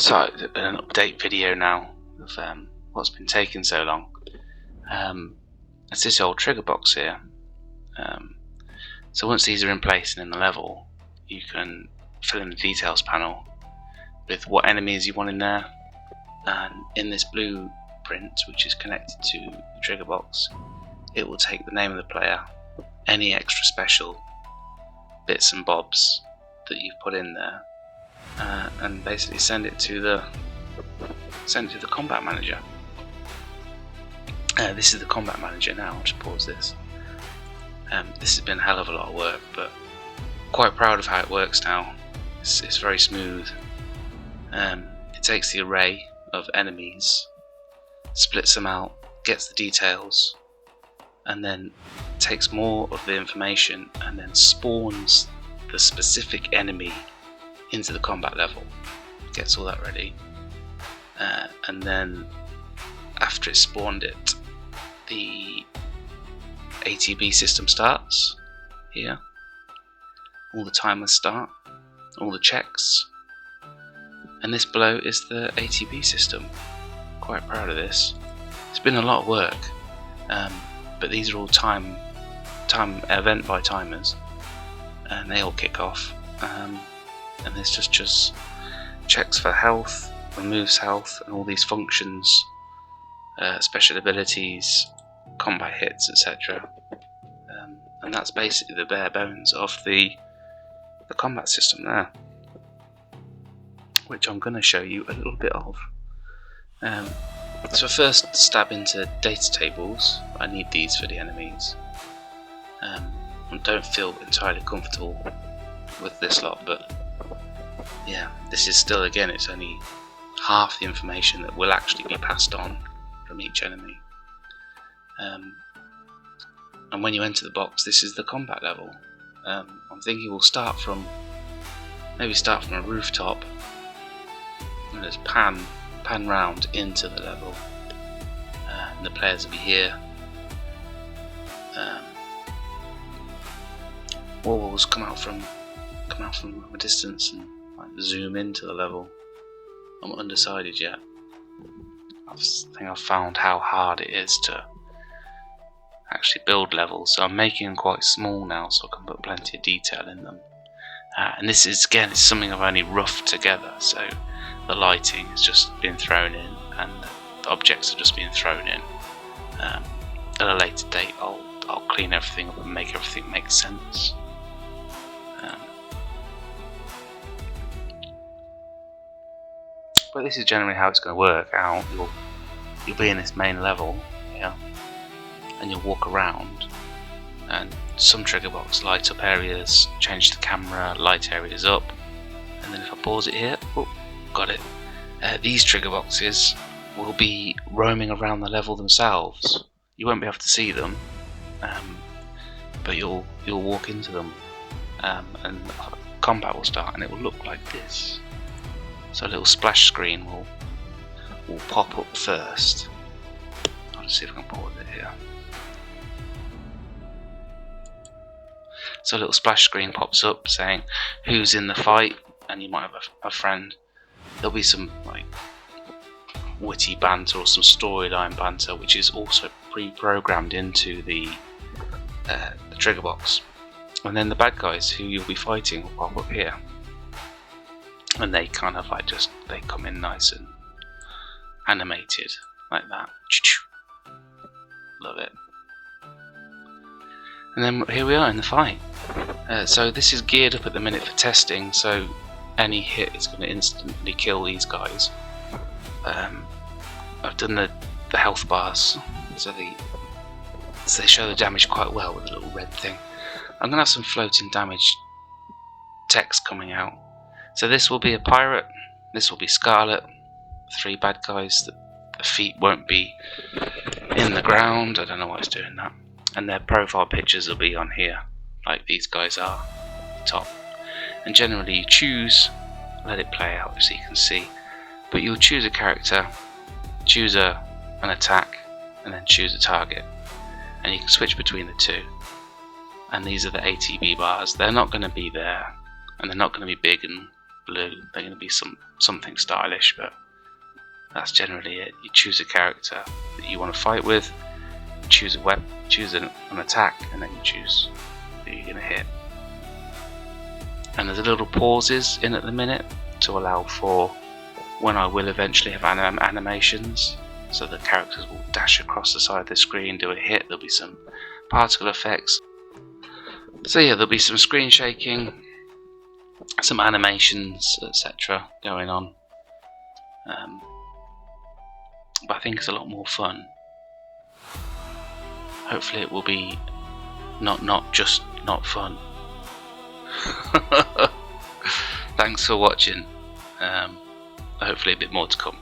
So an update video now of what's been taking so long. It's this old trigger box here. So once these are in place and in the level, you can fill in the details panel with what enemies you want in there, and in this blueprint, which is connected to the trigger box, it will take the name of the player, any extra special bits and bobs that you've put in there, and basically send it to the combat manager. This is the combat manager now. I'll just pause this. This has been a hell of a lot of work, but quite proud of how it works now. It's very smooth. It takes the array of enemies, splits them out, gets the details, and then takes more of the information and then spawns the specific enemy into the combat level. Gets all that ready, and then after it's spawned it, the ATB system starts here. All the timers start, all the checks, and this below is the ATB system. Quite proud of this. It's been a lot of work, but these are all time event by timers, and they all kick off. And this just checks for health, removes health, and all these functions, special abilities, combat hits, etc. And that's basically the bare bones of the combat system there, which I'm going to show you a little bit of. So first, stab into data tables. I need these for the enemies. I don't feel entirely comfortable with this lot, but yeah, this is still, again, it's only half the information that will actually be passed on from each enemy. And when you enter the box, this is the combat level. I'm thinking we'll start from a rooftop and just pan round into the level, and the players will be here. Walls come out from a distance and zoom into the level. I'm undecided yet. I think I've found how hard it is to actually build levels, so I'm making them quite small now so I can put plenty of detail in them. And this is, again, it's something I've only roughed together, so the lighting has just been thrown in and the objects have just been thrown in. At a later date I'll clean everything up and make everything make sense. But this is generally how it's going to work out. You'll be in this main level here, and you'll walk around, and some trigger box light up areas, change the camera, light areas up, and then if I pause it here, oh, got it. These trigger boxes will be roaming around the level themselves. You won't be able to see them, but you'll walk into them, and combat will start, and it will look like this. So a little splash screen will pop up first. I'll just see if I can pause it here. So a little splash screen pops up saying who's in the fight, and you might have a friend. There'll be some like witty banter or some storyline banter, which is also pre-programmed into the trigger box. And then the bad guys who you'll be fighting will pop up here, and they kind of like they come in nice and animated like that. Love it. And then here we are in the fight. So this is geared up at the minute for testing, so any hit is going to instantly kill these guys. I've done the health bars, so they show the damage quite well with a little red thing. I'm going to have some floating damage text coming out. So this will be a pirate, this will be Scarlet, 3 bad guys, the feet won't be in the ground, I don't know why it's doing that, and their profile pictures will be on here, like these guys are, top. And generally you choose, let it play out so you can see, but you'll choose a character, choose an attack, and then choose a target, and you can switch between the two. And these are the ATB bars. They're not going to be there, and they're not going to be big and blue. They're going to be something stylish, but that's generally it. You choose a character that you want to fight with, choose a weapon, choose an attack, and then you choose who you're going to hit. And there's a little pauses in at the minute to allow for when I will eventually have animations, so the characters will dash across the side of the screen, do a hit, there'll be some particle effects. So yeah, there'll be some screen shaking, some animations, etc. going on. But I think it's a lot more fun. Hopefully it will be not just not fun. Thanks for watching. Hopefully a bit more to come.